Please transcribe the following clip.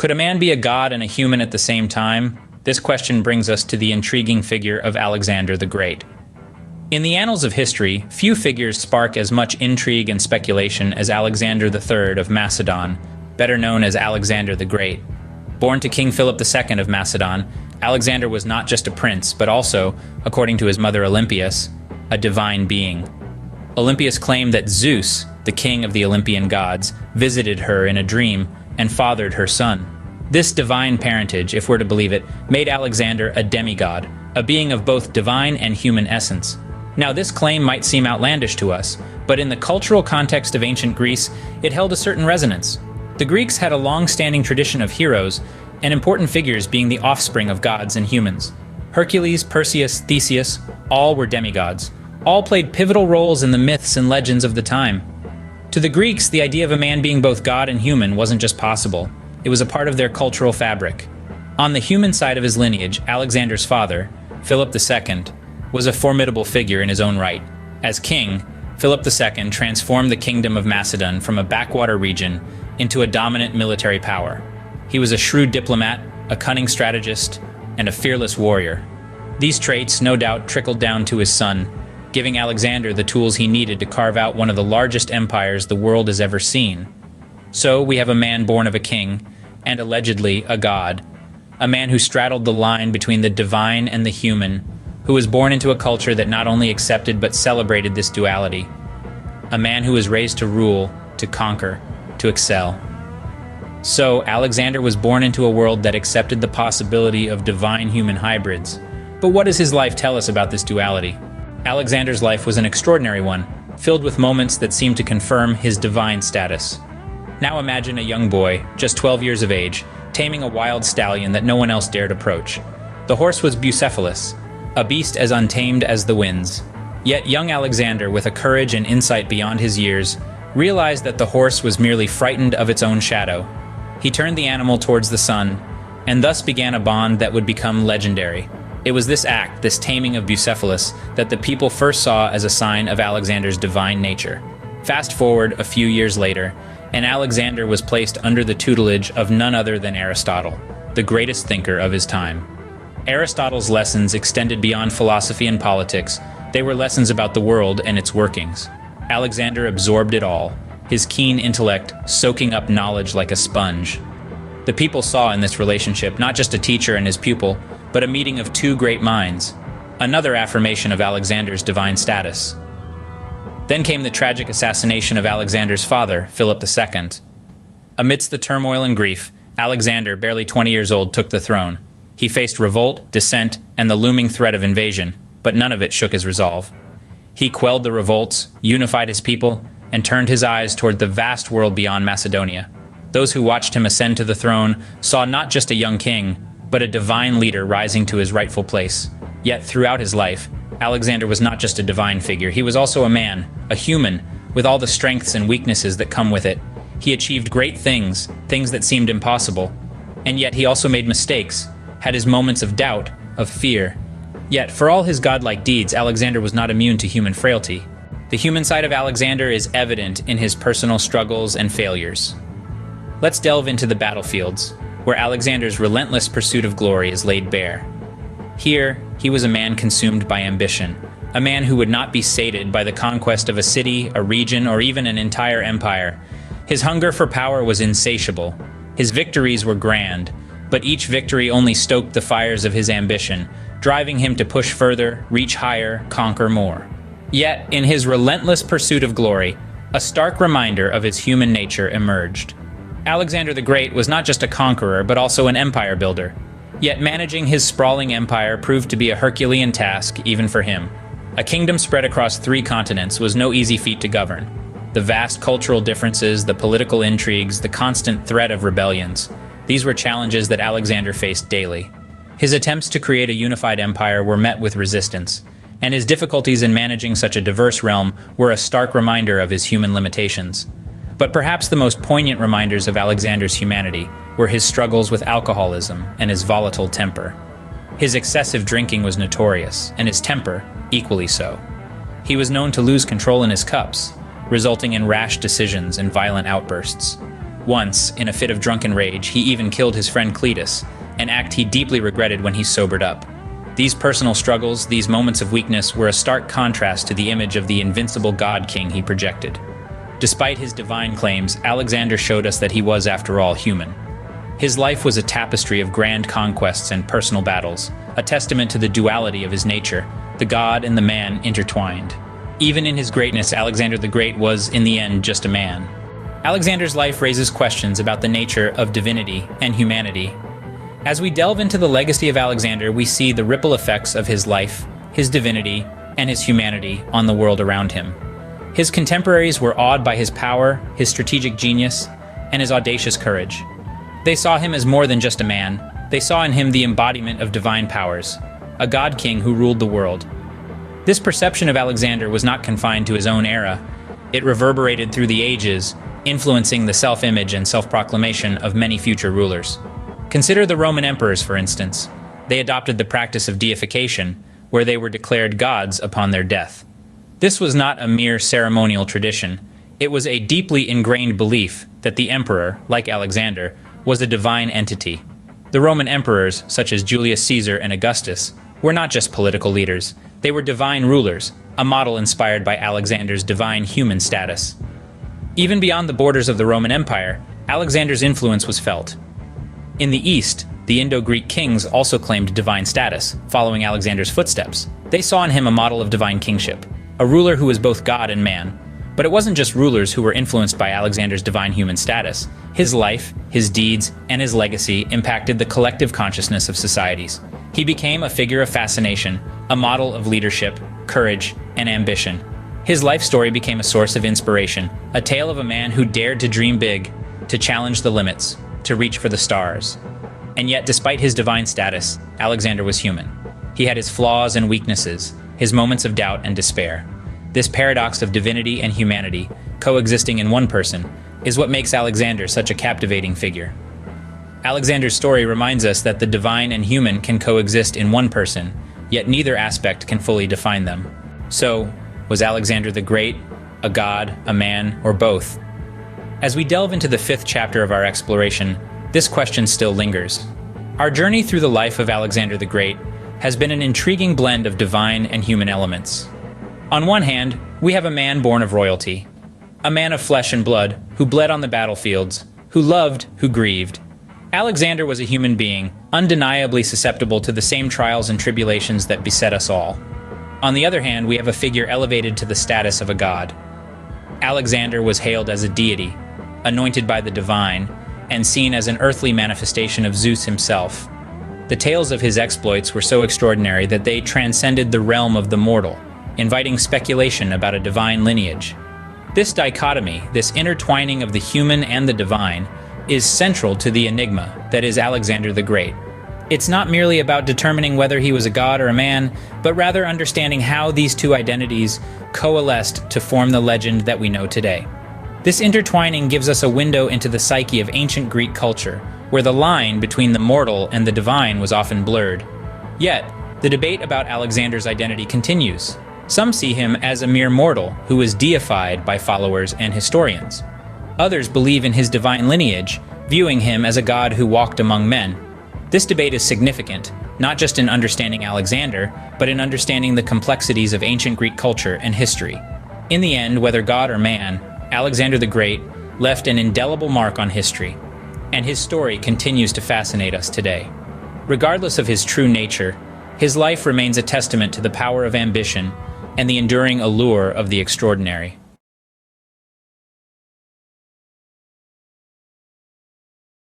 Could a man be a god and a human at the same time? This question brings us to the intriguing figure of Alexander the Great. In the annals of history, few figures spark as much intrigue and speculation as Alexander III of Macedon, better known as Alexander the Great. Born to King Philip II of Macedon, Alexander was not just a prince, but also, according to his mother Olympias, a divine being. Olympias claimed that Zeus, the king of the Olympian gods, visited her in a dream and fathered her son. This divine parentage, if we're to believe it, made Alexander a demigod, a being of both divine and human essence. Now, this claim might seem outlandish to us, but in the cultural context of ancient Greece, it held a certain resonance. The Greeks had a long-standing tradition of heroes and important figures being the offspring of gods and humans. Hercules, Perseus, Theseus, all were demigods. All played pivotal roles in the myths and legends of the time. To the Greeks, the idea of a man being both god and human wasn't just possible. It was a part of their cultural fabric. On the human side of his lineage, Alexander's father, Philip II, was a formidable figure in his own right. As king, Philip II transformed the kingdom of Macedon from a backwater region into a dominant military power. He was a shrewd diplomat, a cunning strategist, and a fearless warrior. These traits, no doubt, trickled down to his son, giving Alexander the tools he needed to carve out one of the largest empires the world has ever seen. So we have a man born of a king, and allegedly a god, a man who straddled the line between the divine and the human, who was born into a culture that not only accepted but celebrated this duality, a man who was raised to rule, to conquer, to excel. So Alexander was born into a world that accepted the possibility of divine-human hybrids. But what does his life tell us about this duality? Alexander's life was an extraordinary one, filled with moments that seemed to confirm his divine status. Now imagine a young boy, just 12 years of age, taming a wild stallion that no one else dared approach. The horse was Bucephalus, a beast as untamed as the winds. Yet young Alexander, with a courage and insight beyond his years, realized that the horse was merely frightened of its own shadow. He turned the animal towards the sun, and thus began a bond that would become legendary. It was this act, this taming of Bucephalus, that the people first saw as a sign of Alexander's divine nature. Fast forward a few years later, and Alexander was placed under the tutelage of none other than Aristotle, the greatest thinker of his time. Aristotle's lessons extended beyond philosophy and politics. They were lessons about the world and its workings. Alexander absorbed it all, his keen intellect soaking up knowledge like a sponge. The people saw in this relationship not just a teacher and his pupil, but a meeting of two great minds, another affirmation of Alexander's divine status. Then came the tragic assassination of Alexander's father, Philip II. Amidst the turmoil and grief, Alexander, barely 20 years old, took the throne. He faced revolt, dissent, and the looming threat of invasion, but none of it shook his resolve. He quelled the revolts, unified his people, and turned his eyes toward the vast world beyond Macedonia. Those who watched him ascend to the throne saw not just a young king, but a divine leader rising to his rightful place. Yet throughout his life, Alexander was not just a divine figure, he was also a man, a human, with all the strengths and weaknesses that come with it. He achieved great things, things that seemed impossible. And yet he also made mistakes, had his moments of doubt, of fear. Yet, for all his godlike deeds, Alexander was not immune to human frailty. The human side of Alexander is evident in his personal struggles and failures. Let's delve into the battlefields, where Alexander's relentless pursuit of glory is laid bare. Here, he was a man consumed by ambition, a man who would not be sated by the conquest of a city, a region, or even an entire empire. His hunger for power was insatiable. His victories were grand, but each victory only stoked the fires of his ambition, driving him to push further, reach higher, conquer more. Yet, in his relentless pursuit of glory, a stark reminder of his human nature emerged. Alexander the Great was not just a conqueror, but also an empire builder. Yet managing his sprawling empire proved to be a Herculean task even for him. A kingdom spread across 3 continents was no easy feat to govern. The vast cultural differences, the political intrigues, the constant threat of rebellions, these were challenges that Alexander faced daily. His attempts to create a unified empire were met with resistance, and his difficulties in managing such a diverse realm were a stark reminder of his human limitations. But perhaps the most poignant reminders of Alexander's humanity were his struggles with alcoholism and his volatile temper. His excessive drinking was notorious, and his temper equally so. He was known to lose control in his cups, resulting in rash decisions and violent outbursts. Once, in a fit of drunken rage, he even killed his friend Cletus, an act he deeply regretted when he sobered up. These personal struggles, these moments of weakness, were a stark contrast to the image of the invincible God King he projected. Despite his divine claims, Alexander showed us that he was, after all, human. His life was a tapestry of grand conquests and personal battles, a testament to the duality of his nature, the god and the man intertwined. Even in his greatness, Alexander the Great was, in the end, just a man. Alexander's life raises questions about the nature of divinity and humanity. As we delve into the legacy of Alexander, we see the ripple effects of his life, his divinity, and his humanity on the world around him. His contemporaries were awed by his power, his strategic genius, and his audacious courage. They saw him as more than just a man. They saw in him the embodiment of divine powers, a god king who ruled the world. This perception of Alexander was not confined to his own era. It reverberated through the ages, influencing the self-image and self-proclamation of many future rulers. Consider the Roman emperors, for instance. They adopted the practice of deification, where they were declared gods upon their death. This was not a mere ceremonial tradition. It was a deeply ingrained belief that the emperor, like Alexander, was a divine entity. The Roman emperors, such as Julius Caesar and Augustus, were not just political leaders. They were divine rulers, a model inspired by Alexander's divine human status. Even beyond the borders of the Roman Empire, Alexander's influence was felt. In the East, the Indo-Greek kings also claimed divine status, following Alexander's footsteps. They saw in him a model of divine kingship, a ruler who was both god and man. But it wasn't just rulers who were influenced by Alexander's divine human status. His life, his deeds, and his legacy impacted the collective consciousness of societies. He became a figure of fascination, a model of leadership, courage, and ambition. His life story became a source of inspiration, a tale of a man who dared to dream big, to challenge the limits, to reach for the stars. And yet, despite his divine status, Alexander was human. He had his flaws and weaknesses, his moments of doubt and despair. This paradox of divinity and humanity, coexisting in one person, is what makes Alexander such a captivating figure. Alexander's story reminds us that the divine and human can coexist in one person, yet neither aspect can fully define them. So, was Alexander the Great a god, a man, or both? As we delve into the 5th chapter of our exploration, this question still lingers. Our journey through the life of Alexander the Great has been an intriguing blend of divine and human elements. On one hand, we have a man born of royalty, a man of flesh and blood who bled on the battlefields, who loved, who grieved. Alexander was a human being, undeniably susceptible to the same trials and tribulations that beset us all. On the other hand, we have a figure elevated to the status of a god. Alexander was hailed as a deity, anointed by the divine, and seen as an earthly manifestation of Zeus himself. The tales of his exploits were so extraordinary that they transcended the realm of the mortal, inviting speculation about a divine lineage. This dichotomy, this intertwining of the human and the divine, is central to the enigma that is Alexander the Great. It's not merely about determining whether he was a god or a man, but rather understanding how these two identities coalesced to form the legend that we know today. This intertwining gives us a window into the psyche of ancient Greek culture, where the line between the mortal and the divine was often blurred. Yet, the debate about Alexander's identity continues. Some see him as a mere mortal who is deified by followers and historians. Others believe in his divine lineage, viewing him as a god who walked among men. This debate is significant, not just in understanding Alexander, but in understanding the complexities of ancient Greek culture and history. In the end, whether god or man, Alexander the Great left an indelible mark on history, and his story continues to fascinate us today. Regardless of his true nature, his life remains a testament to the power of ambition and the enduring allure of the extraordinary.